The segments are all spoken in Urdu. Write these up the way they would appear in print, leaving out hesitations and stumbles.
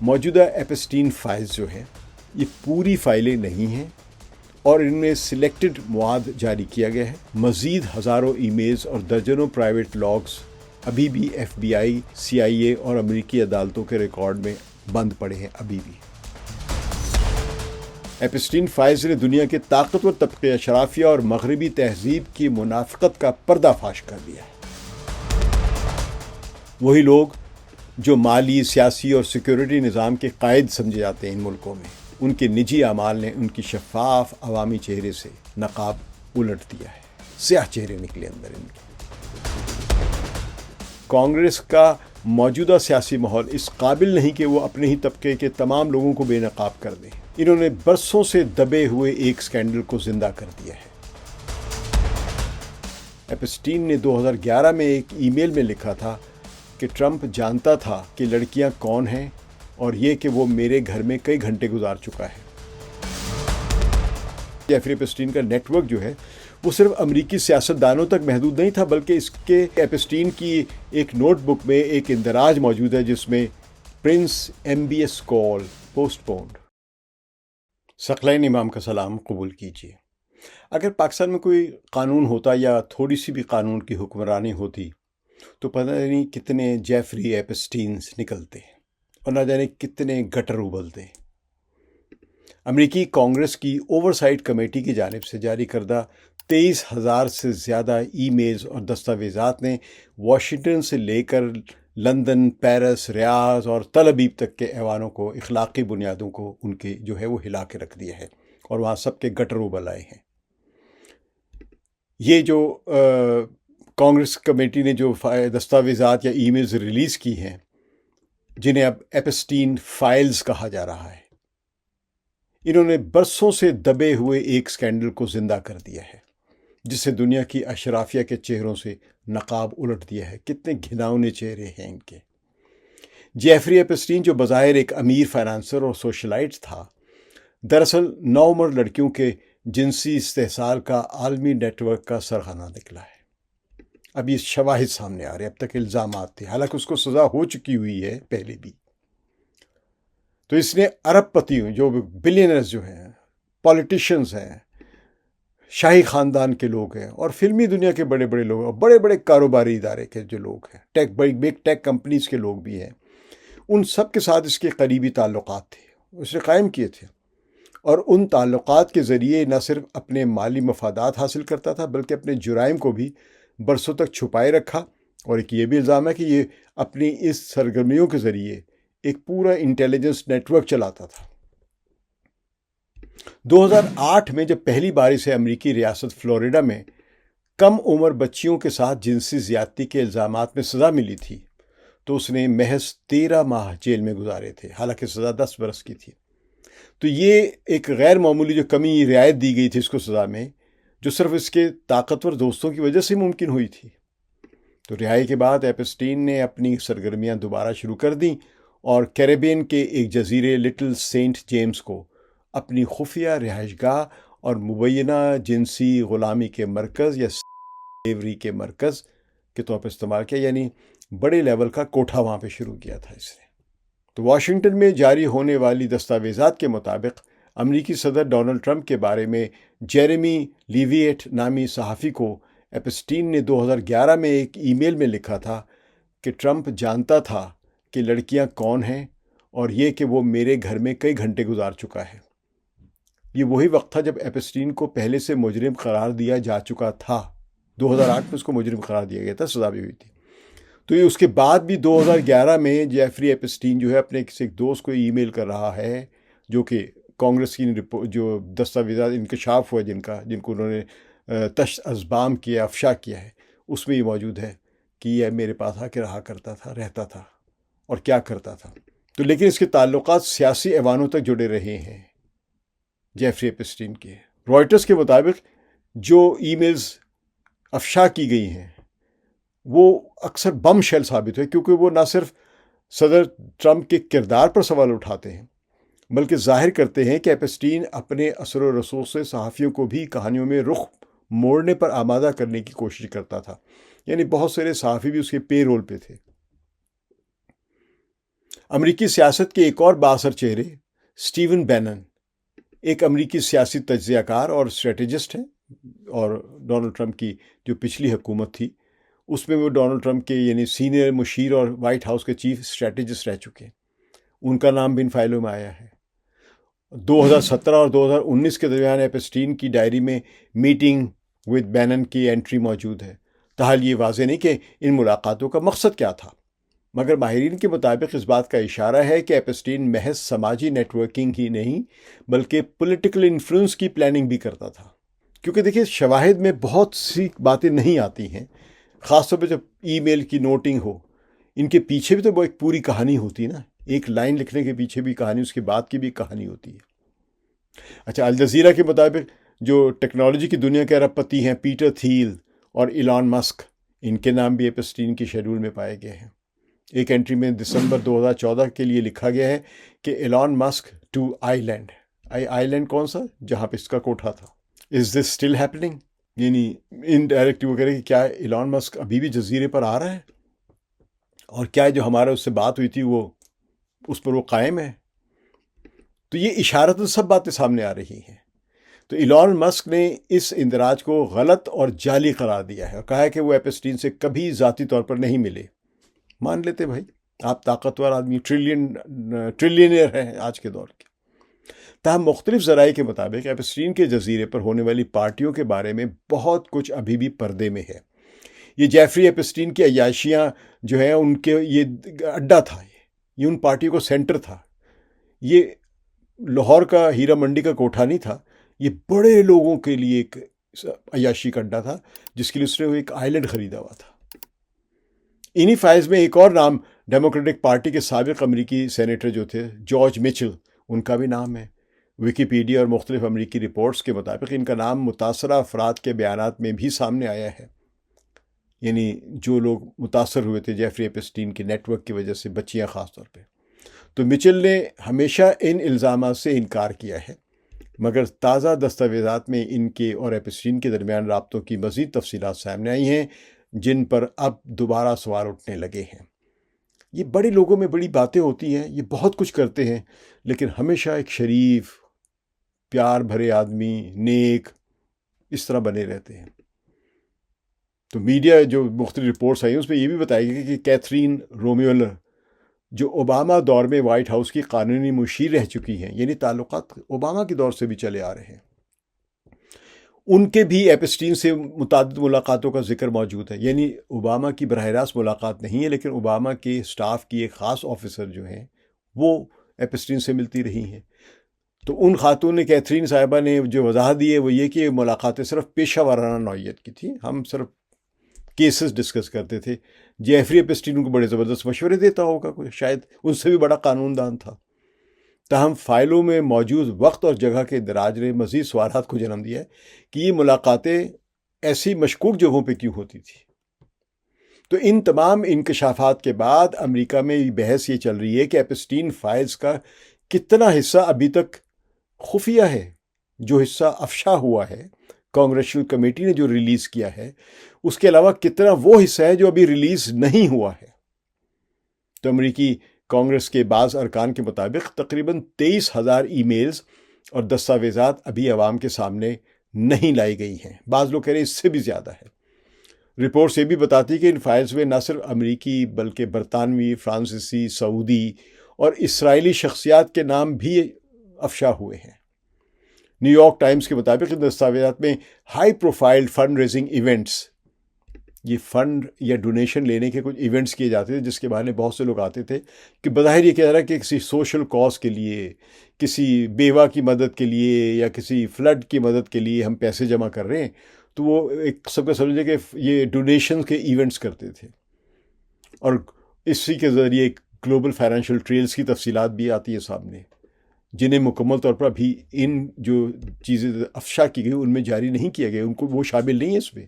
موجودہ ایپسٹین فائلز جو ہیں یہ پوری فائلیں نہیں ہیں اور ان میں سلیکٹڈ مواد جاری کیا گیا ہے. مزید ہزاروں ای میلز اور درجنوں پرائیویٹ لاگز ابھی بھی ایف بی آئی، سی آئی اے اور امریکی عدالتوں کے ریکارڈ میں بند پڑے ہیں ابھی بھی. ایپسٹین فائلز نے دنیا کے طاقتور طبقے اشرافیہ اور مغربی تہذیب کی منافقت کا پردہ فاش کر دیا ہے. وہی لوگ جو مالی، سیاسی اور سیکیورٹی نظام کے قائد سمجھے جاتے ہیں ان ملکوں میں، ان کے نجی اعمال نے ان کی شفاف عوامی چہرے سے نقاب الٹ دیا ہے. سیاہ چہرے نکلے اندر ان کے. کانگریس کا موجودہ سیاسی ماحول اس قابل نہیں کہ وہ اپنے ہی طبقے کے تمام لوگوں کو بے نقاب کر دے. انہوں نے برسوں سے دبے ہوئے ایک سکینڈل کو زندہ کر دیا ہے. ایپسٹین نے 2011 میں ایک ای میل میں لکھا تھا کہ ٹرمپ جانتا تھا کہ لڑکیاں کون ہیں اور یہ کہ وہ میرے گھر میں کئی گھنٹے گزار چکا ہے. جیفری ایپسٹین کا نیٹ ورک جو ہے وہ صرف امریکی سیاستدانوں تک محدود نہیں تھا، بلکہ اس کے ایپسٹین کی ایک نوٹ بک میں ایک اندراج موجود ہے جس میں پرنس ایم بی ایس کال پوسٹ پونڈ. ثقلین امام کا سلام قبول کیجیے. اگر پاکستان میں کوئی قانون ہوتا یا تھوڑی سی بھی قانون کی حکمرانی ہوتی تو پتہ نہیں کتنے جیفری ایپسٹینز نکلتے اور نہ جانے کتنے گٹر ابلتے. امریکی کانگریس کی اوورسائٹ کمیٹی کی جانب سے جاری کردہ 23,000 سے زیادہ ای میلز اور دستاویزات نے واشنگٹن سے لے کر لندن، پیرس، ریاض اور تل ابیب تک کے ایوانوں کو، اخلاقی بنیادوں کو ان کے جو ہے وہ ہلا کے رکھ دیا ہے اور وہاں سب کے گٹر ابل آئے ہیں. یہ جو کانگریس کمیٹی نے جو دستاویزات یا ای میلز ریلیز کی ہیں جنہیں اب ایپسٹین فائلز کہا جا رہا ہے، انہوں نے برسوں سے دبے ہوئے ایک سکینڈل کو زندہ کر دیا ہے جس سے دنیا کی اشرافیہ کے چہروں سے نقاب الٹ دیا ہے. کتنے گھناؤنے چہرے ہیں ان کے. جیفری ایپسٹین جو بظاہر ایک امیر فائنانسر اور سوشلائٹ تھا، دراصل نوعمر لڑکیوں کے جنسی استحصال کا عالمی نیٹ ورک کا سرغنہ نکلا ہے. اب یہ شواہد سامنے آ رہے ہیں. اب تک الزامات تھے، حالانکہ اس کو سزا ہو چکی ہوئی ہے پہلے بھی. تو اس نے ارب پتی جو بلینئرز جو ہیں، پولیٹیشنز ہیں، شاہی خاندان کے لوگ ہیں اور فلمی دنیا کے بڑے بڑے لوگ اور بڑے بڑے کاروباری ادارے کے جو لوگ ہیں، بگ ٹیک کمپنیز کے لوگ بھی ہیں، ان سب کے ساتھ اس کے قریبی تعلقات تھے. اس نے قائم کیے تھے اور ان تعلقات کے ذریعے نہ صرف اپنے مالی مفادات حاصل کرتا تھا بلکہ اپنے جرائم کو بھی برسوں تک چھپائے رکھا. اور ایک یہ بھی الزام ہے کہ یہ اپنی اس سرگرمیوں کے ذریعے ایک پورا انٹیلیجنس نیٹ ورک چلاتا تھا. 2008 میں جب پہلی بار اسے امریکی ریاست فلوریڈا میں کم عمر بچیوں کے ساتھ جنسی زیادتی کے الزامات میں سزا ملی تھی تو اس نے محض 13 ماہ جیل میں گزارے تھے، حالانکہ سزا 10 برس کی تھی. تو یہ ایک غیر معمولی جو کمی رعایت دی گئی تھی اس کو سزا میں، جو صرف اس کے طاقتور دوستوں کی وجہ سے ممکن ہوئی تھی. تو رہائی کے بعد ایپسٹین نے اپنی سرگرمیاں دوبارہ شروع کر دیں اور کیریبین کے ایک جزیرے لٹل سینٹ جیمز کو اپنی خفیہ رہائش گاہ اور مبینہ جنسی غلامی کے مرکز یا سلیوری کے مرکز کے طور پر استعمال کیا، یعنی بڑے لیول کا کوٹھا وہاں پہ شروع کیا تھا اس نے. تو واشنگٹن میں جاری ہونے والی دستاویزات کے مطابق امریکی صدر ڈونلڈ ٹرمپ کے بارے میں جیریمی لیویٹ نامی صحافی کو ایپسٹین نے 2011 میں ایک ای میل میں لکھا تھا کہ ٹرمپ جانتا تھا کہ لڑکیاں کون ہیں اور یہ کہ وہ میرے گھر میں کئی گھنٹے گزار چکا ہے. یہ وہی وقت تھا جب ایپسٹین کو پہلے سے مجرم قرار دیا جا چکا تھا. 2008 میں اس کو مجرم قرار دیا گیا تھا، سزا بھی ہوئی تھی. تو یہ اس کے بعد بھی 2011 میں جیفری ایپسٹین جو ہے اپنے کسی ایک دوست کو ای میل کر رہا ہے جو کہ کانگریس کی جو دستاویزات انکشاف ہوا جن کو انہوں نے تشت ازبام کیا، افشا کیا ہے، اس میں یہ موجود ہے کہ یہ میرے پاس آ کے رہا کرتا تھا، رہتا تھا اور کیا کرتا تھا. تو لیکن اس کے تعلقات سیاسی ایوانوں تک جڑے رہے ہیں جیفری ایپسٹین کے. رائٹرز کے مطابق جو ای میلز افشا کی گئی ہیں وہ اکثر بم شیل ثابت ہوئے، کیونکہ وہ نہ صرف صدر ٹرمپ کے کردار پر سوال اٹھاتے ہیں بلکہ ظاہر کرتے ہیں کہ ایپسٹین اپنے اثر و رسوخ سے صحافیوں کو بھی کہانیوں میں رخ موڑنے پر آمادہ کرنے کی کوشش کرتا تھا. یعنی بہت سارے صحافی بھی اس کے پے رول پہ تھے. امریکی سیاست کے ایک اور بااثر چہرے اسٹیون بینن ایک امریکی سیاسی تجزیہ کار اور اسٹریٹجسٹ ہیں، اور ڈونلڈ ٹرمپ کی جو پچھلی حکومت تھی اس میں وہ ڈونلڈ ٹرمپ کے یعنی سینئر مشیر اور وائٹ ہاؤس کے چیف اسٹریٹجسٹ رہ چکے ہیں۔ ان کا نام بھی ان فائلوں میں آیا ہے۔ 2017 اور 2019 کے درمیان ایپسٹین کی ڈائری میں میٹنگ ود بینن کی انٹری موجود ہے۔ تاحال یہ واضح نہیں کہ ان ملاقاتوں کا مقصد کیا تھا، مگر ماہرین کے مطابق اس بات کا اشارہ ہے کہ ایپسٹین محض سماجی نیٹ ورکنگ ہی نہیں بلکہ پولیٹیکل انفلوئنس کی پلاننگ بھی کرتا تھا۔ کیونکہ دیکھیے شواہد میں بہت سی باتیں نہیں آتی ہیں، خاص طور پہ جب ای میل کی نوٹنگ ہو، ان کے پیچھے بھی تو وہ ایک پوری کہانی ہوتی ہے نا، ایک لائن لکھنے کے پیچھے بھی کہانی، اس کے بعد کی بھی کہانی ہوتی ہے۔ اچھا، الجزیرہ کے مطابق جو ٹیکنالوجی کی دنیا کے ارب پتی ہیں پیٹر تھیل اور ایلان مسک، ان کے نام بھی ایپسٹین کی شیڈول میں پائے گئے ہیں۔ ایک انٹری میں دسمبر 2014 کے لیے لکھا گیا ہے کہ Elon Musk to island, island کون سا؟ جہاں پہ اس کا کوٹھا تھا۔ Is this still happening? یعنی انڈائریکٹ وہ کہہ رہے کہ کیا ایلان مسک ابھی بھی جزیرے پر آ رہا ہے، اور کیا جو ہمارا اس سے بات ہوئی تھی وہ اس پر وہ قائم ہے؟ تو یہ اشارتاً سب باتیں سامنے آ رہی ہیں۔ تو ایلان مسک نے اس اندراج کو غلط اور جعلی قرار دیا ہے اور کہا ہے کہ وہ ایپسٹین سے کبھی ذاتی طور پر نہیں ملے۔ مان لیتے بھائی، آپ طاقتور آدمی، ٹریلینئر ہیں آج کے دور کے۔ تاہم مختلف ذرائع کے مطابق ایپسٹین کے جزیرے پر ہونے والی پارٹیوں کے بارے میں بہت کچھ ابھی بھی پردے میں ہے۔ یہ جیفری ایپسٹین کی عیاشیاں جو ہیں ان کے یہ اڈا تھا، یہ ان پارٹیوں کو سینٹر تھا۔ یہ لاہور کا ہیرا منڈی کا کوٹھا نہیں تھا، یہ بڑے لوگوں کے لیے ایک عیاشی کا اڈا تھا جس کے لیے اس نے ایک آئی لینڈ خریدا ہوا تھا۔ انہی فائز میں ایک اور نام ڈیموکریٹک پارٹی کے سابق امریکی سینیٹر جو تھے جارج مچل، ان کا بھی نام ہے۔ ویکیپیڈیا اور مختلف امریکی رپورٹس کے مطابق ان کا نام متاثرہ افراد کے بیانات میں بھی سامنے آیا ہے، یعنی جو لوگ متاثر ہوئے تھے جیفری ایپسٹین کے نیٹ ورک کی وجہ سے، بچیاں خاص طور پہ۔ تو مچل نے ہمیشہ ان الزامات سے انکار کیا ہے، مگر تازہ دستاویزات میں ان کے اور ایپسٹین کے درمیان رابطوں کی مزید تفصیلات سامنے آئی ہیں جن پر اب دوبارہ سوال اٹھنے لگے ہیں۔ یہ بڑے لوگوں میں بڑی باتیں ہوتی ہیں، یہ بہت کچھ کرتے ہیں، لیکن ہمیشہ ایک شریف، پیار بھرے آدمی، نیک، اس طرح بنے رہتے ہیں۔ تو میڈیا جو مختلف رپورٹس آئی ہیں اس میں یہ بھی بتایا گیا کہ کیتھرین رومیولر جو اوباما دور میں وائٹ ہاؤس کی قانونی مشیر رہ چکی ہیں، یعنی تعلقات اوباما کے دور سے بھی چلے آ رہے ہیں، ان کے بھی ایپسٹین سے متعدد ملاقاتوں کا ذکر موجود ہے۔ یعنی اوباما کی براہ راست ملاقات نہیں ہے، لیکن اوباما کے سٹاف کی ایک خاص آفیسر جو ہیں وہ ایپسٹین سے ملتی رہی ہیں۔ تو ان خاتون نے، کیتھرین صاحبہ نے جو وضاحت دی ہے وہ یہ کہ ملاقاتیں صرف پیشہ ورانہ نوعیت کی تھیں، ہم صرف کیسز ڈسکس کرتے تھے۔ جیفری ایپسٹین ان کو بڑے زبردست مشورے دیتا ہوگا، کوئی شاید ان سے بھی بڑا قانون دان تھا۔ تاہم فائلوں میں موجود وقت اور جگہ کے اندراج نے مزید سوالات کو جنم دیا ہے کہ یہ ملاقاتیں ایسی مشکوک جگہوں پہ کیوں ہوتی تھی۔ تو ان تمام انکشافات کے بعد امریکہ میں بحث یہ چل رہی ہے کہ ایپسٹین فائلز کا کتنا حصہ ابھی تک خفیہ ہے، جو حصہ افشا ہوا ہے کانگریشنل کمیٹی نے جو ریلیز کیا ہے، اس کے علاوہ کتنا وہ حصہ ہے جو ابھی ریلیز نہیں ہوا ہے۔ تو امریکی کانگریس کے بعض ارکان کے مطابق تقریباً 23,000 ای میلز اور دستاویزات ابھی عوام کے سامنے نہیں لائی گئی ہیں، بعض لوگ کہہ رہے ہیں اس سے بھی زیادہ ہے۔ رپورٹس یہ بھی بتاتی کہ ان فائلز میں نہ صرف امریکی بلکہ برطانوی، فرانسیسی، سعودی اور اسرائیلی شخصیات کے نام بھی افشا ہوئے ہیں۔ نیو یارک ٹائمز کے مطابق ان دستاویزات میں high profile fundraising events, یہ فنڈ یا ڈونیشن لینے کے کچھ ایونٹس کیے جاتے تھے جس کے بہانے بہت سے لوگ آتے تھے کہ بظاہر یہ کہہ رہا ہے کہ کسی سوشل کاز کے لیے، کسی بیوہ کی مدد کے لیے یا کسی فلڈ کی مدد کے لیے ہم پیسے جمع کر رہے ہیں۔ تو وہ ایک سب کو سمجھے کہ یہ ڈونیشن کے ایونٹس کرتے تھے، اور اسی کے ذریعے گلوبل فائنینشیل ٹریلز کی تفصیلات بھی آتی ہے سامنے، جنہیں مکمل طور پر ابھی ان جو چیزیں افشا کی گئی ان میں جاری نہیں کیا گیا، ان کو وہ شامل نہیں ہے اس میں،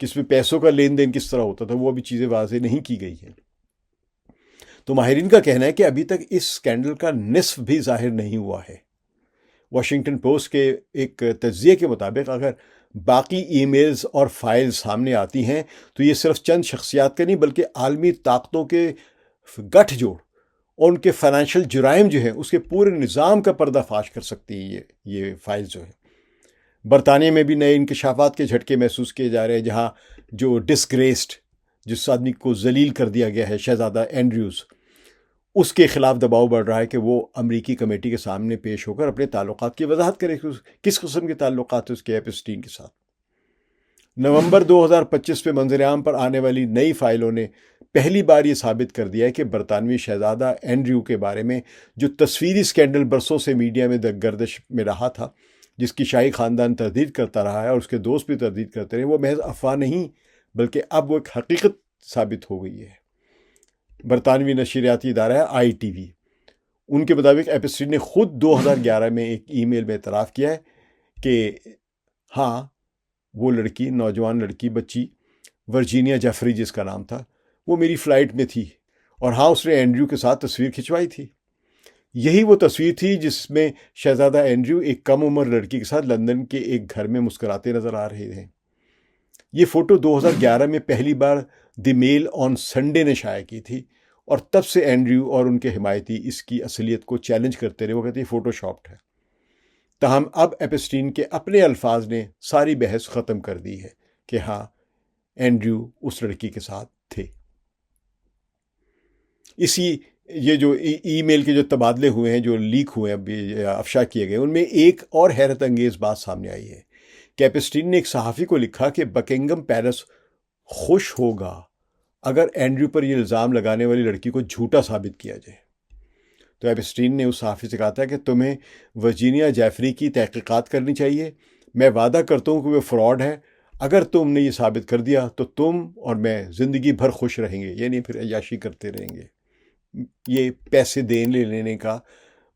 کہ اس میں پیسوں کا لین دین کس طرح ہوتا تھا، وہ ابھی چیزیں واضح نہیں کی گئی ہیں۔ تو ماہرین کا کہنا ہے کہ ابھی تک اس سکینڈل کا نصف بھی ظاہر نہیں ہوا ہے۔ واشنگٹن پوسٹ کے ایک تجزیے کے مطابق اگر باقی ای میلز اور فائل سامنے آتی ہیں تو یہ صرف چند شخصیات کا نہیں بلکہ عالمی طاقتوں کے گٹھ جوڑ اور ان کے فائنینشیل جرائم جو ہیں اس کے پورے نظام کا پردہ فاش کر سکتی ہیں یہ فائل جو ہے۔ برطانیہ میں بھی نئے انکشافات کے جھٹکے محسوس کیے جا رہے ہیں، جہاں جو ڈسگریسڈ، جس آدمی کو ذلیل کر دیا گیا ہے، شہزادہ اینڈریوز، اس کے خلاف دباؤ بڑھ رہا ہے کہ وہ امریکی کمیٹی کے سامنے پیش ہو کر اپنے تعلقات کی وضاحت کرے کہ کس قسم کے تعلقات ہیں اس کے ایپسٹین کے ساتھ۔ نومبر 2025 میں منظر عام پر آنے والی نئی فائلوں نے پہلی بار یہ ثابت کر دیا ہے کہ برطانوی شہزادہ اینڈریو کے بارے میں جو تصویری سکینڈل برسوں سے میڈیا میں گردش میں رہا تھا، جس کی شاہی خاندان تردید کرتا رہا ہے اور اس کے دوست بھی تردید کرتے رہے، وہ محض افواہ نہیں بلکہ اب وہ ایک حقیقت ثابت ہو گئی ہے۔ برطانوی نشریاتی ادارہ ہے ITV، ان کے مطابق ایپسٹین نے خود 2011 میں ایک ای میل میں اعتراف کیا ہے کہ ہاں وہ لڑکی، نوجوان لڑکی، بچی ورجینیا جیفری جس کا نام تھا، وہ میری فلائٹ میں تھی، اور ہاں اس نے اینڈریو کے ساتھ تصویر کھنچوائی تھی۔ یہی وہ تصویر تھی جس میں شہزادہ اینڈریو ایک کم عمر لڑکی کے ساتھ لندن کے ایک گھر میں مسکراتے نظر آ رہے تھے۔ یہ فوٹو 2011 میں پہلی بار دی میل آن سنڈے نے شائع کی تھی، اور تب سے اینڈریو اور ان کے حمایتی اس کی اصلیت کو چیلنج کرتے رہے۔ وہ کہتے ہیں فوٹو شاپڈ ہے۔ تاہم اب ایپسٹین کے اپنے الفاظ نے ساری بحث ختم کر دی ہے کہ ہاں اینڈریو اس لڑکی کے ساتھ تھے۔ یہ جو ای میل کے جو تبادلے ہوئے ہیں، جو لیک ہوئے ہیں، افشا کیے گئے، ان میں ایک اور حیرت انگیز بات سامنے آئی ہے کہ ایپسٹین نے ایک صحافی کو لکھا کہ بکنگم پیلس خوش ہوگا اگر اینڈریو پر یہ الزام لگانے والی لڑکی کو جھوٹا ثابت کیا جائے۔ تو ایپسٹین نے اس صحافی سے کہا تھا کہ تمہیں ورجینیا جیفری کی تحقیقات کرنی چاہیے، میں وعدہ کرتا ہوں کہ وہ فراڈ ہے، اگر تم نے یہ ثابت کر دیا تو تم اور میں زندگی بھر خوش رہیں گے، یعنی پھر عیاشی کرتے رہیں گے۔ یہ پیسے دینے لینے کا،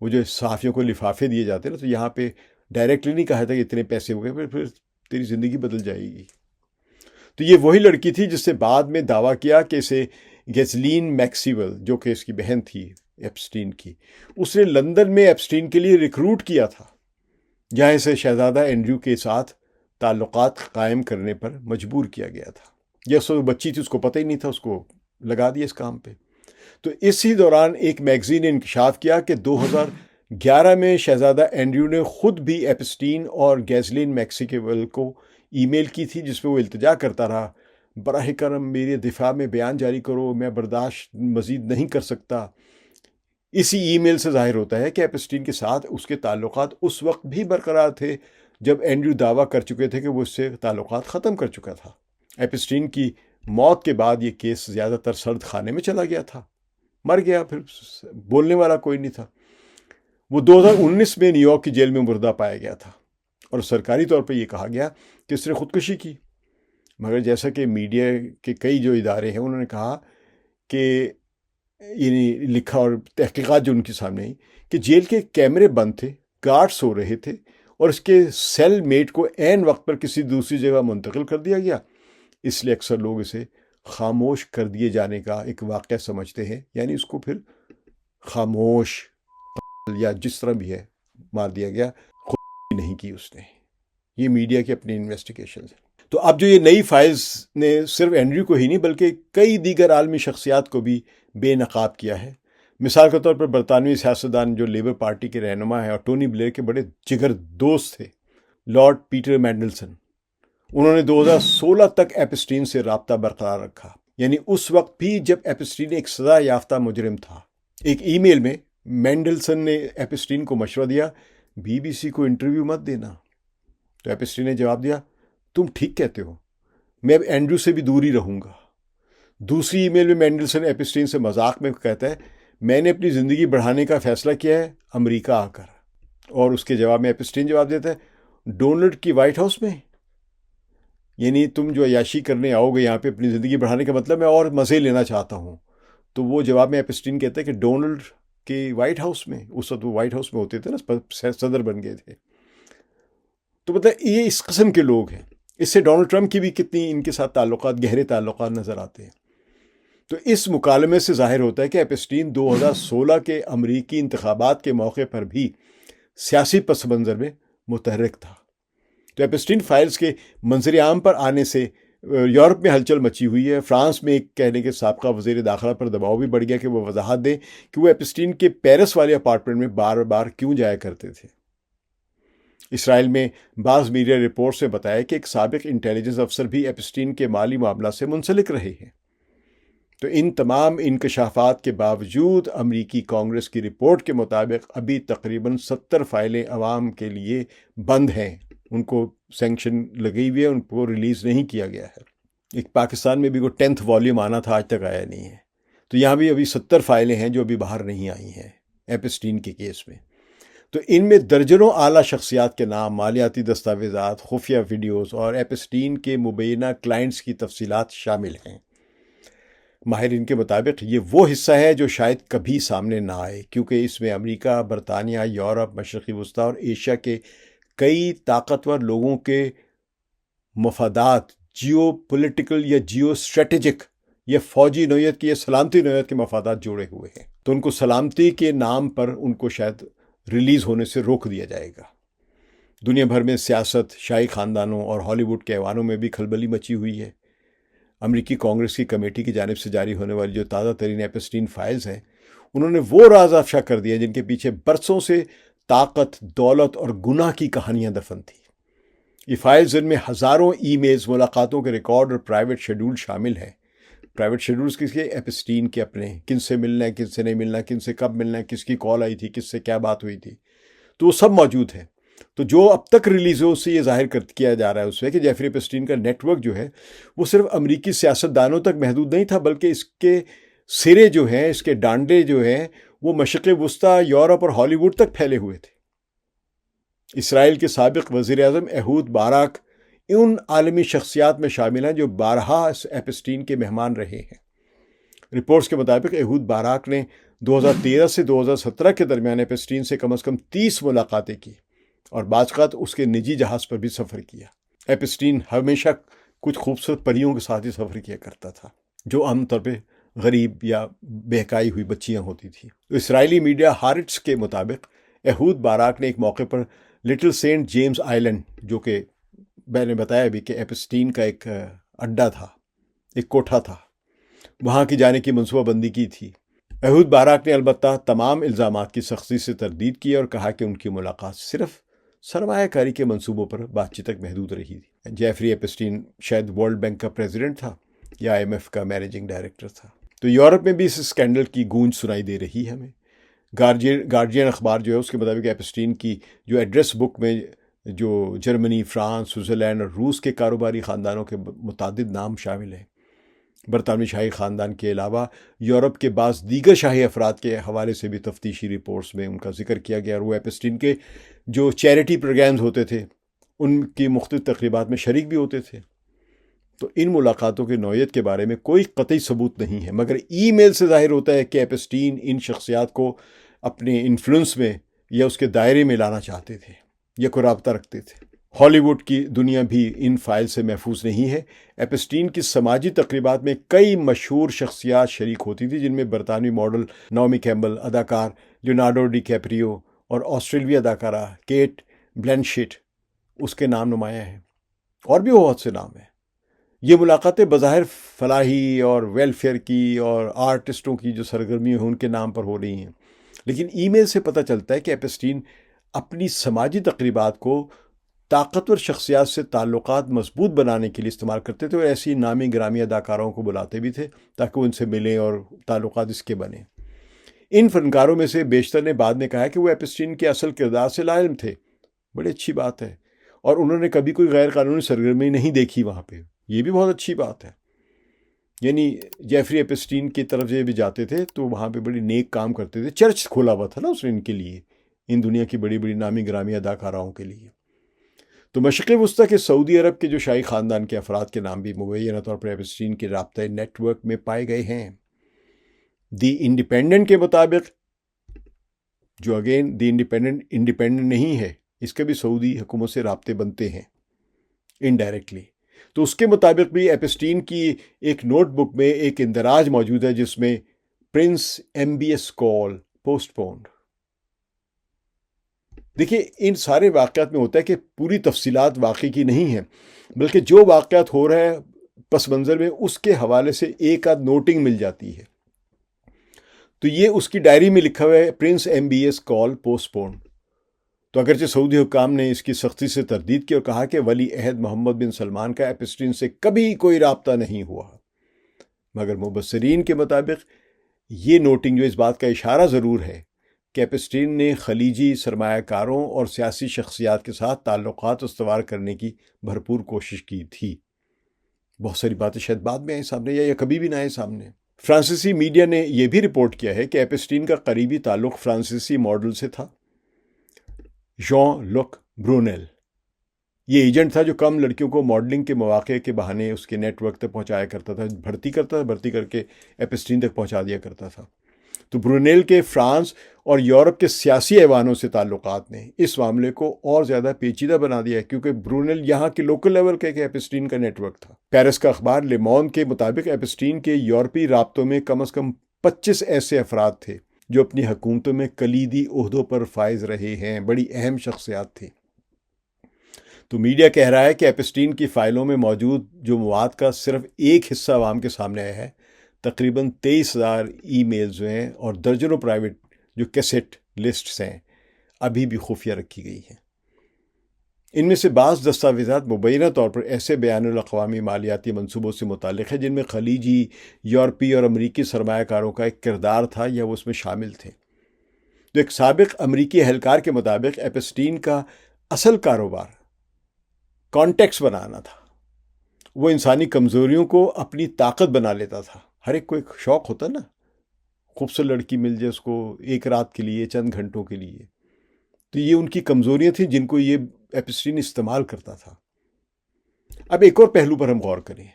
وہ جو صحافیوں کو لفافے دیے جاتے ہیں نا، تو یہاں پہ ڈائریکٹلی نہیں کہا تھا کہ اتنے پیسے ہو گئے، پھر تیری زندگی بدل جائے گی۔ تو یہ وہی لڑکی تھی جس سے بعد میں دعویٰ کیا کہ اسے گیسلین میکسیول، جو کہ اس کی بہن تھی ایپسٹین کی، اس نے لندن میں ایپسٹین کے لیے ریکروٹ کیا تھا، جہاں اسے شہزادہ اینڈریو کے ساتھ تعلقات قائم کرنے پر مجبور کیا گیا تھا۔ یہ اس وقت بچی تھی، اس کو پتہ ہی نہیں تھا، اس کو لگا دیا اس کام پہ۔ تو اسی دوران ایک میگزین نے انکشاف کیا کہ 2011 میں شہزادہ اینڈریو نے خود بھی ایپسٹین اور گیسلین میکسیول کو ای میل کی تھی، جس میں وہ التجا کرتا رہا، براہ کرم میرے دفاع میں بیان جاری کرو، میں برداشت مزید نہیں کر سکتا۔ اسی ای میل سے ظاہر ہوتا ہے کہ ایپسٹین کے ساتھ اس کے تعلقات اس وقت بھی برقرار تھے جب اینڈریو دعویٰ کر چکے تھے کہ وہ اس سے تعلقات ختم کر چکا تھا۔ ایپسٹین کی موت کے بعد یہ کیس زیادہ تر سرد خانے میں چلا گیا تھا، مر گیا، پھر بولنے والا کوئی نہیں تھا۔ وہ 2019 میں نیو یارک کی جیل میں مردہ پایا گیا تھا، اور سرکاری طور پہ یہ کہا گیا کہ اس نے خودکشی کی، مگر جیسا کہ میڈیا کے کئی جو ادارے ہیں انہوں نے کہا کہ یعنی لکھا اور تحقیقات جو ان کے سامنے آئی کہ جیل کے کیمرے بند تھے، گارڈ سو رہے تھے، اور اس کے سیل میٹ کو عین وقت پر کسی دوسری جگہ منتقل کر دیا گیا، اس لیے اکثر لوگ اسے خاموش کر دیے جانے کا ایک واقعہ سمجھتے ہیں، یعنی اس کو پھر خاموش یا جس طرح بھی ہے مار دیا گیا، خود نہیں کی اس نے۔ یہ میڈیا کی اپنی انویسٹیگیشن ہے۔ تو اب جو یہ نئی فائلز نے صرف اینڈریو کو ہی نہیں بلکہ کئی دیگر عالمی شخصیات کو بھی بے نقاب کیا ہے۔ مثال کے طور پر برطانوی سیاستدان جو لیبر پارٹی کے رہنما ہیں اور ٹونی بلیئر کے بڑے جگر دوست تھے، لارڈ پیٹر مینڈلسن، انہوں نے 2016 تک ایپسٹین سے رابطہ برقرار رکھا، یعنی اس وقت بھی جب ایپسٹین ایک سزا یافتہ مجرم تھا۔ ایک ای میل میں مینڈلسن نے ایپسٹین کو مشورہ دیا، BBC کو انٹرویو مت دینا۔ تو ایپسٹین نے جواب دیا، تم ٹھیک کہتے ہو، میں اب اینڈریو سے بھی دور ہی رہوں گا۔ دوسری ای میل میں مینڈلسن ایپسٹین سے مذاق میں کہتا ہے، میں نے اپنی زندگی بڑھانے کا فیصلہ کیا ہے امریکہ آ کر، اور اس کے جواب میں ایپسٹین جواب دیتا ہے، ڈونلڈ کی وائٹ ہاؤس میں، یعنی تم جو عیاشی کرنے آؤ گے یہاں پہ اپنی زندگی بڑھانے کا مطلب میں اور مزے لینا چاہتا ہوں۔ تو وہ جواب میں ایپسٹین کہتا ہے کہ ڈونلڈ کے وائٹ ہاؤس میں، اس وقت وہ وائٹ ہاؤس میں ہوتے تھے نا، صدر بن گئے تھے۔ تو مطلب یہ اس قسم کے لوگ ہیں۔ اس سے ڈونلڈ ٹرمپ کی بھی کتنی ان کے ساتھ تعلقات، گہرے تعلقات نظر آتے ہیں۔ تو اس مکالمے سے ظاہر ہوتا ہے کہ ایپسٹین 2016 کے امریکی انتخابات کے موقع پر بھی سیاسی پس منظر میں متحرک تھا۔ تو ایپسٹین فائلز کے منظر عام پر آنے سے یورپ میں ہلچل مچی ہوئی ہے۔ فرانس میں ایک کہنے کے سابقہ وزیر داخلہ پر دباؤ بھی بڑھ گیا کہ وہ وضاحت دیں کہ وہ ایپسٹین کے پیرس والے اپارٹمنٹ میں بار بار کیوں جایا کرتے تھے۔ اسرائیل میں بعض میڈیا رپورٹس نے بتایا کہ ایک سابق انٹیلیجنس افسر بھی ایپسٹین کے مالی معاملات سے منسلک رہے ہیں۔ تو ان تمام انکشافات کے باوجود امریکی کانگریس کی رپورٹ کے مطابق ابھی تقریباً 70 فائلیں عوام کے لیے بند ہیں، ان کو سینکشن لگی ہوئی ہے، ان کو ریلیز نہیں کیا گیا ہے۔ ایک پاکستان میں بھی وہ 10th والیوم آنا تھا، آج تک آیا نہیں ہے۔ تو یہاں بھی ابھی 70 فائلیں ہیں جو ابھی باہر نہیں آئی ہیں ایپسٹین کے کیس میں۔ تو ان میں درجنوں اعلیٰ شخصیات کے نام، مالیاتی دستاویزات، خفیہ ویڈیوز اور ایپسٹین کے مبینہ کلائنٹس کی تفصیلات شامل ہیں۔ ماہرین کے مطابق یہ وہ حصہ ہے جو شاید کبھی سامنے نہ آئے، کیونکہ اس میں امریکہ، برطانیہ، یورپ، مشرقی وسطیٰ اور ایشیا کے کئی طاقتور لوگوں کے مفادات، جیو پولیٹیکل یا جیو اسٹریٹجک یا فوجی نوعیت کی یا سلامتی نوعیت کے مفادات جوڑے ہوئے ہیں۔ تو ان کو سلامتی کے نام پر ان کو شاید ریلیز ہونے سے روک دیا جائے گا۔ دنیا بھر میں سیاست، شاہی خاندانوں اور ہالی ووڈ کے ایوانوں میں بھی کھلبلی مچی ہوئی ہے۔ امریکی کانگریس کی کمیٹی کی جانب سے جاری ہونے والی جو تازہ ترین ایپسٹین فائلز ہیں، انہوں نے وہ راز افشا کر دیا جن کے پیچھے برسوں سے طاقت، دولت اور گناہ کی کہانیاں دفن تھیں۔ یہ فائلز ان میں ہزاروں ای میلز، ملاقاتوں کے ریکارڈ اور پرائیویٹ شیڈول شامل ہیں۔ پرائیویٹ شیڈولز کس کے؟ ایپسٹین کے اپنے، کن سے ملنا ہے، کن سے نہیں ملنا، کن سے کب ملنا ہے، کس کی کال آئی تھی، کس سے کیا بات ہوئی تھی، تو وہ سب موجود ہے۔ تو جو اب تک ریلیز ہو اس سے یہ ظاہر کیا جا رہا ہے اس میں کہ جیفری ایپسٹین کا نیٹ ورک جو ہے وہ صرف امریکی سیاستدانوں تک محدود نہیں تھا، بلکہ اس کے سرے جو ہیں، اس کے ڈانڈے جو ہیں، وہ مشرق وسطیٰ، یورپ اور ہالی ووڈ تک پھیلے ہوئے تھے۔ اسرائیل کے سابق وزیر اعظم ایہود باراک ان عالمی شخصیات میں شامل ہیں جو بارہا ایپسٹین کے مہمان رہے ہیں۔ رپورٹس کے مطابق ایہود باراک نے 2013 سے 2017 کے درمیان ایپسٹین سے کم از کم 30 ملاقاتیں کی اور بعض اوقات اس کے نجی جہاز پر بھی سفر کیا۔ ایپسٹین ہمیشہ کچھ خوبصورت پریوں کے ساتھ ہی سفر کیا کرتا تھا، جو عام طور پہ غریب یا بہکائی ہوئی بچیاں ہوتی تھیں۔ اسرائیلی میڈیا ہارٹس کے مطابق ایہود باراک نے ایک موقع پر لٹل سینٹ جیمز آئلینڈ، جو کہ میں نے بتایا بھی کہ ایپسٹین کا ایک اڈا تھا، ایک کوٹھا تھا، وہاں کی جانے کی منصوبہ بندی کی تھی۔ ایہود باراک نے البتہ تمام الزامات کی سختی سے تردید کی اور کہا کہ ان کی ملاقات صرف سرمایہ کاری کے منصوبوں پر بات چیت تک محدود رہی تھی۔ جیفری ایپسٹین شاید ورلڈ بینک کا پریزیڈنٹ تھا یا IMF کا مینیجنگ ڈائریکٹر تھا۔ تو یورپ میں بھی اس اسکینڈل کی گونج سنائی دے رہی ہے ہمیں۔ گارجین اخبار جو ہے اس کے مطابق ایپسٹین کی جو ایڈریس بک میں جو جرمنی، فرانس، سوئٹزرلینڈ اور روس کے کاروباری خاندانوں کے متعدد نام شامل ہیں۔ برطانوی شاہی خاندان کے علاوہ یورپ کے بعض دیگر شاہی افراد کے حوالے سے بھی تفتیشی رپورٹس میں ان کا ذکر کیا گیا، اور وہ ایپسٹین کے جو چیریٹی پروگرامز ہوتے تھے ان کی مختلف تقریبات میں شریک بھی ہوتے تھے۔ تو ان ملاقاتوں کی نوعیت کے بارے میں کوئی قطعی ثبوت نہیں ہے، مگر ای میل سے ظاہر ہوتا ہے کہ ایپسٹین ان شخصیات کو اپنے انفلوئنس میں یا اس کے دائرے میں لانا چاہتے تھے یا کوئی رابطہ رکھتے تھے۔ ہالی ووڈ کی دنیا بھی ان فائل سے محفوظ نہیں ہے۔ ایپسٹین کی سماجی تقریبات میں کئی مشہور شخصیات شریک ہوتی تھی، جن میں برطانوی ماڈل نعومی کیمبل، اداکار لیونارڈو ڈی کیپریو اور آسٹریلوی اداکارہ کیٹ بلینشٹ اس کے نام نمایاں ہیں، اور بھی بہت سے نام ہیں۔ یہ ملاقاتیں بظاہر فلاحی اور ویلفیئر کی اور آرٹسٹوں کی جو سرگرمی ہیں ان کے نام پر ہو رہی ہیں، لیکن ای میل سے پتہ چلتا ہے کہ ایپسٹین اپنی سماجی تقریبات کو طاقتور شخصیات سے تعلقات مضبوط بنانے کے لیے استعمال کرتے تھے، اور ایسی نامی گرامی اداکاروں کو بلاتے بھی تھے تاکہ وہ ان سے ملیں اور تعلقات اس کے بنیں۔ ان فنکاروں میں سے بیشتر نے بعد میں کہا کہ وہ ایپسٹین کے اصل کردار سے لا علم تھے۔ بڑی اچھی بات ہے، اور انہوں نے کبھی کوئی غیر قانونی سرگرمی نہیں دیکھی وہاں پہ، یہ بھی بہت اچھی بات ہے۔ یعنی جیفری ایپسٹین کی طرف سے بھی جاتے تھے تو وہاں پہ بڑی نیک کام کرتے تھے، چرچ کھولا ہوا تھا نا اس نے ان کے لیے، ان دنیا کی بڑی بڑی نامی گرامی اداکاراؤں کے لیے۔ تو مشرق وسطیٰ کے سعودی عرب کے جو شاہی خاندان کے افراد کے نام بھی مبینہ طور پر ایپسٹین کے رابطۂ نیٹ ورک میں پائے گئے ہیں۔ دی انڈیپینڈنٹ کے مطابق، جو اگین دی انڈیپینڈنٹ نہیں ہے، اس کے بھی سعودی حکومت سے رابطے بنتے ہیں انڈائریکٹلی۔ تو اس کے مطابق بھی ایپسٹین کی ایک نوٹ بک میں ایک اندراج موجود ہے جس میں پرنس MBS کال پوسٹ پونڈ۔ دیکھیے ان سارے واقعات میں ہوتا ہے کہ پوری تفصیلات واقعی کی نہیں ہیں، بلکہ جو واقعات ہو رہا ہے پس منظر میں اس کے حوالے سے ایک آدھ نوٹنگ مل جاتی ہے۔ تو یہ اس کی ڈائری میں لکھا ہوا ہے، پرنس MBS کال پوسٹ پون۔ تو اگرچہ سعودی حکام نے اس کی سختی سے تردید کی اور کہا کہ ولی عہد محمد بن سلمان کا ایپسٹین سے کبھی کوئی رابطہ نہیں ہوا، مگر مبصرین کے مطابق یہ نوٹنگ جو اس بات کا اشارہ ضرور ہے کہ ایپسٹین نے خلیجی سرمایہ کاروں اور سیاسی شخصیات کے ساتھ تعلقات استوار کرنے کی بھرپور کوشش کی تھی۔ بہت ساری باتیں شاید بعد میں آئیں سامنے یا کبھی بھی نہ آئیں سامنے۔ فرانسیسی میڈیا نے یہ بھی رپورٹ کیا ہے کہ ایپسٹین کا قریبی تعلق فرانسیسی ماڈل سے تھا، ژان لک برونیل۔ یہ ایجنٹ تھا جو کم لڑکیوں کو ماڈلنگ کے مواقع کے بہانے اس کے نیٹ ورک تک پہنچایا کرتا تھا، بھرتی کر کے ایپسٹین تک پہنچا دیا کرتا تھا۔ تو برونیل کے فرانس اور یورپ کے سیاسی ایوانوں سے تعلقات نے اس معاملے کو اور زیادہ پیچیدہ بنا دیا ہے، کیونکہ برونیل یہاں کے لوکل لیول کے ایپسٹین کا نیٹ ورک تھا۔ پیرس کا اخبار لیمونڈ کے مطابق ایپسٹین کے یورپی رابطوں میں کم از کم 25 ایسے افراد تھے جو اپنی حکومتوں میں کلیدی عہدوں پر فائز رہے ہیں، بڑی اہم شخصیات تھے۔ تو میڈیا کہہ رہا ہے کہ ایپسٹین کی فائلوں میں موجود جو مواد کا صرف ایک حصہ عوام کے سامنے آیا ہے، تقریباً 23,000 ای میلز ہیں اور درجنوں پرائیویٹ جو کیسٹ لسٹس ہیں ابھی بھی خفیہ رکھی گئی ہیں۔ ان میں سے بعض دستاویزات مبینہ طور پر ایسے بین الاقوامی مالیاتی منصوبوں سے متعلق ہے جن میں خلیجی، یورپی اور امریکی سرمایہ کاروں کا ایک کردار تھا یا وہ اس میں شامل تھے۔ تو ایک سابق امریکی اہلکار کے مطابق ایپسٹین کا اصل کاروبار کانٹیکس بنانا تھا۔ وہ انسانی کمزوریوں کو اپنی طاقت بنا لیتا تھا۔ ہر ایک کو ایک شوق ہوتا نا، خوبصورت لڑکی مل جائے اس کو ایک رات کے لیے، چند گھنٹوں کے لیے۔ تو یہ ان کی کمزوریاں تھیں جن کو یہ ایپسٹین استعمال کرتا تھا۔ اب ایک اور پہلو پر ہم غور کریں۔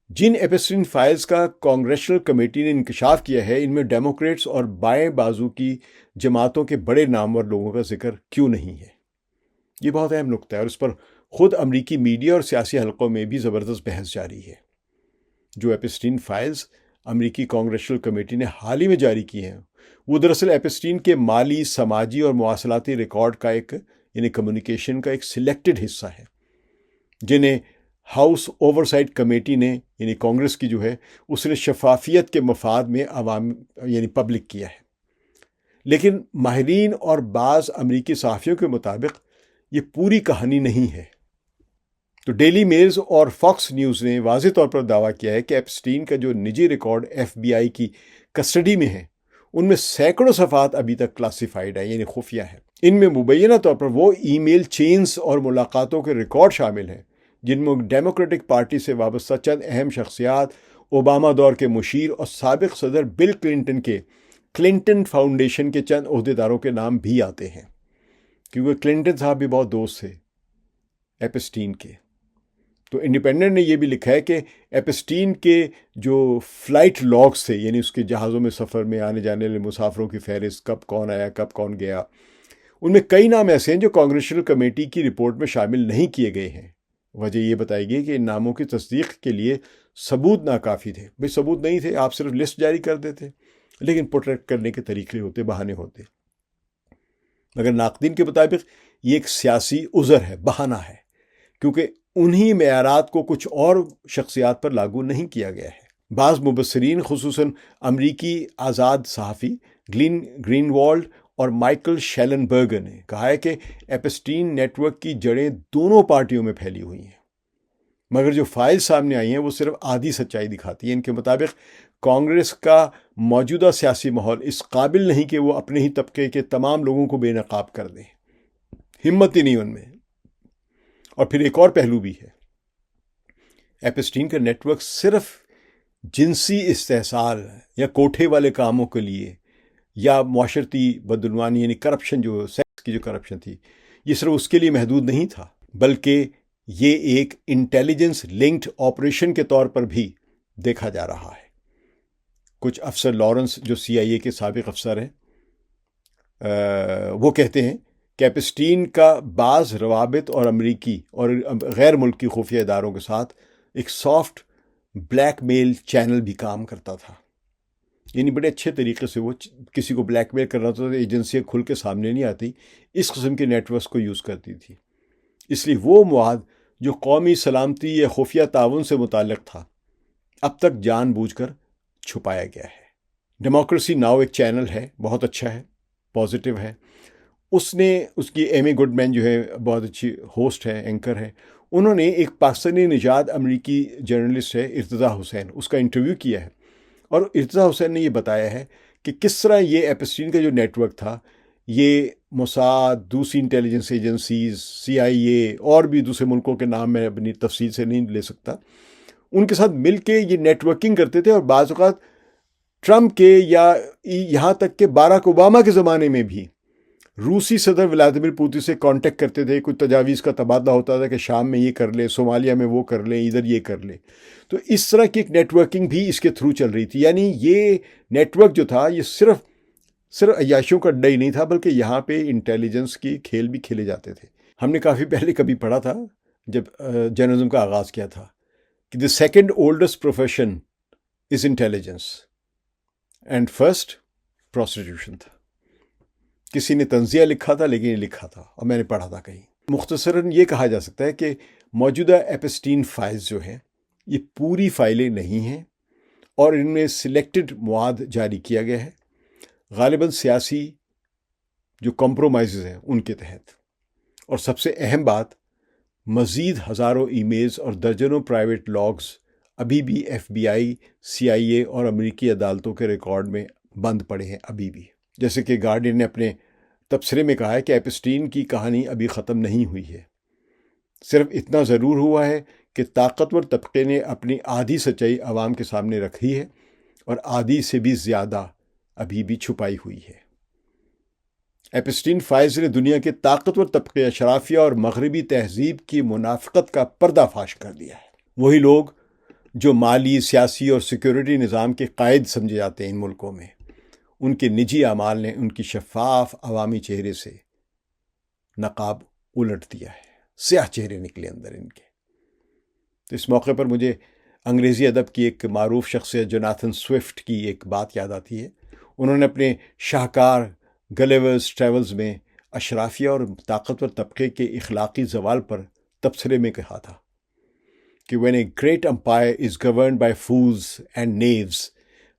جن ایپسٹین فائلز کا کانگریشنل کمیٹی نے انکشاف کیا ہے، ان میں ڈیموکریٹس اور بائیں بازو کی جماعتوں کے بڑے نامور لوگوں کا ذکر کیوں نہیں ہے؟ یہ بہت اہم نکتہ ہے اور اس پر خود امریکی میڈیا اور سیاسی حلقوں میں بھی زبردست بحث جاری ہے۔ جو ایپسٹین فائلز امریکی کانگریشنل کمیٹی نے حال ہی میں جاری کی ہیں، وہ دراصل ایپسٹین کے مالی، سماجی اور مواصلاتی ریکارڈ کا یعنی کمیونیکیشن کا ایک سلیکٹڈ حصہ ہے، جنہیں ہاؤس اوورسائٹ کمیٹی نے یعنی کانگریس کی جو ہے اس نے شفافیت کے مفاد میں عوام یعنی پبلک کیا ہے۔ لیکن ماہرین اور بعض امریکی صحافیوں کے مطابق یہ پوری کہانی نہیں ہے۔ تو ڈیلی میلز اور فاکس نیوز نے واضح طور پر دعویٰ کیا ہے کہ ایپسٹین کا جو نجی ریکارڈ FBI کی کسٹڈی میں ہے، ان میں سینکڑوں صفحات ابھی تک کلاسیفائڈ ہیں یعنی خفیہ ہے۔ ان میں مبینہ طور پر وہ ای میل چینز اور ملاقاتوں کے ریکارڈ شامل ہیں جن میں ڈیموکریٹک پارٹی سے وابستہ چند اہم شخصیات، اوباما دور کے مشیر اور سابق صدر بل کلنٹن کے کلنٹن فاؤنڈیشن کے چند عہدیداروں کے نام بھی آتے ہیں، کیونکہ کلنٹن صاحب بھی بہت دوست تھے ایپسٹین کے۔ تو انڈیپینڈنٹ نے یہ بھی لکھا ہے کہ ایپسٹین کے جو فلائٹ لاگس تھے، یعنی اس کے جہازوں میں سفر میں آنے جانے والے مسافروں کی فہرست، کب کون آیا کب کون گیا، ان میں کئی نام ایسے ہیں جو کانگریشنل کمیٹی کی رپورٹ میں شامل نہیں کیے گئے ہیں۔ وجہ یہ بتائی گئی کہ ان ناموں کی تصدیق کے لیے ثبوت ناکافی تھے۔ بھئی ثبوت نہیں تھے، آپ صرف لسٹ جاری کر دیتے، لیکن پروٹیکٹ کرنے کے طریقے ہوتے، بہانے ہوتے۔ مگر ناقدین کے مطابق یہ ایک سیاسی عذر ہے، بہانہ ہے، کیونکہ انہی معیارات کو کچھ اور شخصیات پر لاگو نہیں کیا گیا ہے۔ بعض مبصرین خصوصاً امریکی آزاد صحافی گلین گرین والڈ اور مائیکل شیلنبرگر نے کہا ہے کہ ایپسٹین نیٹ ورک کی جڑیں دونوں پارٹیوں میں پھیلی ہوئی ہیں، مگر جو فائل سامنے آئی ہیں وہ صرف آدھی سچائی دکھاتی ہیں۔ ان کے مطابق کانگریس کا موجودہ سیاسی ماحول اس قابل نہیں کہ وہ اپنے ہی طبقے کے تمام لوگوں کو بے نقاب کر دیں، ہمت ہی نہیں ان میں۔ اور پھر ایک اور پہلو بھی ہے، ایپسٹین کا نیٹ ورک صرف جنسی استحصال یا کوٹھے والے کاموں کے لیے یا معاشرتی بدعنوانی یعنی کرپشن، جو سیکس کی جو کرپشن تھی، یہ صرف اس کے لیے محدود نہیں تھا، بلکہ یہ ایک انٹیلیجنس لنکڈ آپریشن کے طور پر بھی دیکھا جا رہا ہے۔ کچھ افسر لارنس جو CIA کے سابق افسر ہیں، وہ کہتے ہیں کہ ایپسٹین کا بعض روابط اور امریکی اور غیر ملکی خفیہ اداروں کے ساتھ ایک سافٹ بلیک میل چینل بھی کام کرتا تھا، یعنی بڑے اچھے طریقے سے وہ کسی کو بلیک میل کرنا ہوتا تو ایجنسیاں کھل کے سامنے نہیں آتی، اس قسم کے نیٹ ورکس کو یوز کرتی تھی۔ اس لیے وہ مواد جو قومی سلامتی یا خفیہ تعاون سے متعلق تھا اب تک جان بوجھ کر چھپایا گیا ہے۔ ڈیموکریسی ناؤ ایک چینل ہے، بہت اچھا ہے، پازیٹیو ہے۔ اس کی ایمی گڈ مین جو ہے بہت اچھی ہوسٹ ہے، اینکر ہے، انہوں نے ایک پاکستانی نژاد امریکی جرنلسٹ ہے ارتضیٰ حسین، اس کا انٹرویو کیا ہے، اور ارتضیٰ حسین نے یہ بتایا ہے کہ کس طرح یہ ایپسٹین کا جو نیٹ ورک تھا، یہ موساد، دوسری انٹیلیجنس ایجنسیز، CIA اور بھی دوسرے ملکوں کے نام میں اپنی تفصیل سے نہیں لے سکتا، ان کے ساتھ مل کے یہ نیٹ ورکنگ کرتے تھے، اور بعض اوقات ٹرمپ کے یا یہاں تک کہ باراک اوباما کے زمانے میں بھی روسی صدر ولادیمیر پوتن سے کانٹیکٹ کرتے تھے، کوئی تجاویز کا تبادلہ ہوتا تھا کہ شام میں یہ کر لے، صومالیہ میں وہ کر لیں، ادھر یہ کر لے۔ تو اس طرح کی ایک نیٹ ورکنگ بھی اس کے تھرو چل رہی تھی۔ یعنی یہ نیٹ ورک جو تھا یہ صرف عیاشیوں کا اڈا ہی نہیں تھا، بلکہ یہاں پہ انٹیلیجنس کے کھیل بھی کھیلے جاتے تھے۔ ہم نے کافی پہلے کبھی پڑھا تھا جب جرنلزم کا آغاز کیا تھا کہ the second oldest profession is intelligence and first prostitution تھا۔ کسی نے تنزیہ لکھا تھا، لیکن یہ لکھا تھا اور میں نے پڑھا تھا کہیں۔ مختصراً یہ کہا جا سکتا ہے کہ موجودہ ایپسٹین فائلز جو ہیں یہ پوری فائلیں نہیں ہیں، اور ان میں سلیکٹڈ مواد جاری کیا گیا ہے، غالباً سیاسی جو کمپرومائزز ہیں ان کے تحت۔ اور سب سے اہم بات، مزید ہزاروں ای میلز اور درجنوں پرائیویٹ لاگز ابھی بھی FBI، CIA اور امریکی عدالتوں کے ریکارڈ میں بند پڑے ہیں ابھی بھی۔ جیسے کہ گارڈین نے اپنے تبصرے میں کہا ہے کہ ایپسٹین کی کہانی ابھی ختم نہیں ہوئی ہے، صرف اتنا ضرور ہوا ہے کہ طاقتور طبقے نے اپنی آدھی سچائی عوام کے سامنے رکھی ہے، اور آدھی سے بھی زیادہ ابھی بھی چھپائی ہوئی ہے۔ ایپسٹین فائلز نے دنیا کے طاقتور طبقے، اشرافیہ اور مغربی تہذیب کی منافقت کا پردہ فاش کر دیا ہے۔ وہی لوگ جو مالی، سیاسی اور سیکیورٹی نظام کے قائد سمجھے جاتے ہیں ان ملکوں میں، ان کے نجی اعمال نے ان کی شفاف عوامی چہرے سے نقاب الٹ دیا ہے، سیاہ چہرے نکلے اندر ان کے۔ تو اس موقع پر مجھے انگریزی ادب کی ایک معروف شخصیت جوناتھن سوئفٹ کی ایک بات یاد آتی ہے۔ انہوں نے اپنے شاہکار گلیورز ٹریولز میں اشرافیہ اور طاقتور طبقے کے اخلاقی زوال پر تبصرے میں کہا تھا کہ when a great empire is governed by fools and knaves,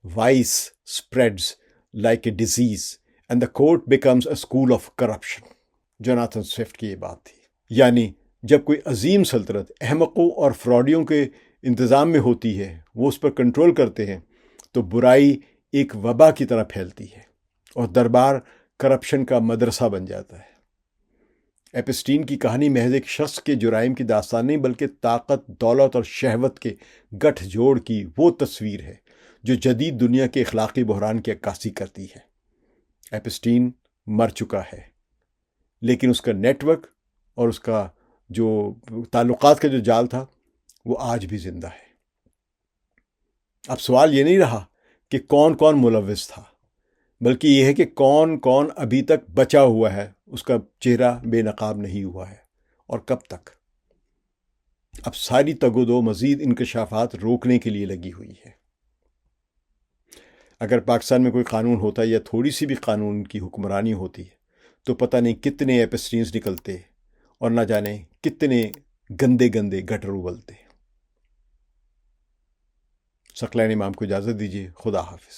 vice spreads like a disease and the court becomes a school of corruption۔ Jonathan Swift کی یہ بات تھی، یعنی جب کوئی عظیم سلطنت احمقوں اور فراڈیوں کے انتظام میں ہوتی ہے، وہ اس پر کنٹرول کرتے ہیں، تو برائی ایک وبا کی طرح پھیلتی ہے اور دربار کرپشن کا مدرسہ بن جاتا ہے۔ ایپسٹین کی کہانی محض ایک شخص کے جرائم کی داستان نہیں، بلکہ طاقت، دولت اور شہوت کے گٹھ جوڑ کی وہ تصویر ہے جو جدید دنیا کے اخلاقی بحران کی عکاسی کرتی ہے۔ ایپسٹین مر چکا ہے، لیکن اس کا نیٹ ورک اور اس کا جو تعلقات کا جو جال تھا وہ آج بھی زندہ ہے۔ اب سوال یہ نہیں رہا کہ کون کون ملوث تھا، بلکہ یہ ہے کہ کون کون ابھی تک بچا ہوا ہے، اس کا چہرہ بے نقاب نہیں ہوا ہے، اور کب تک۔ اب ساری تگ و دو مزید انکشافات روکنے کے لیے لگی ہوئی ہے۔ اگر پاکستان میں کوئی قانون ہوتا یا تھوڑی سی بھی قانون کی حکمرانی ہوتی تو پتہ نہیں کتنے ایپسٹینز نکلتے اور نہ جانے کتنے گندے گندے گٹر ابلتے۔ ثقلین امام کو اجازت دیجیے، خدا حافظ۔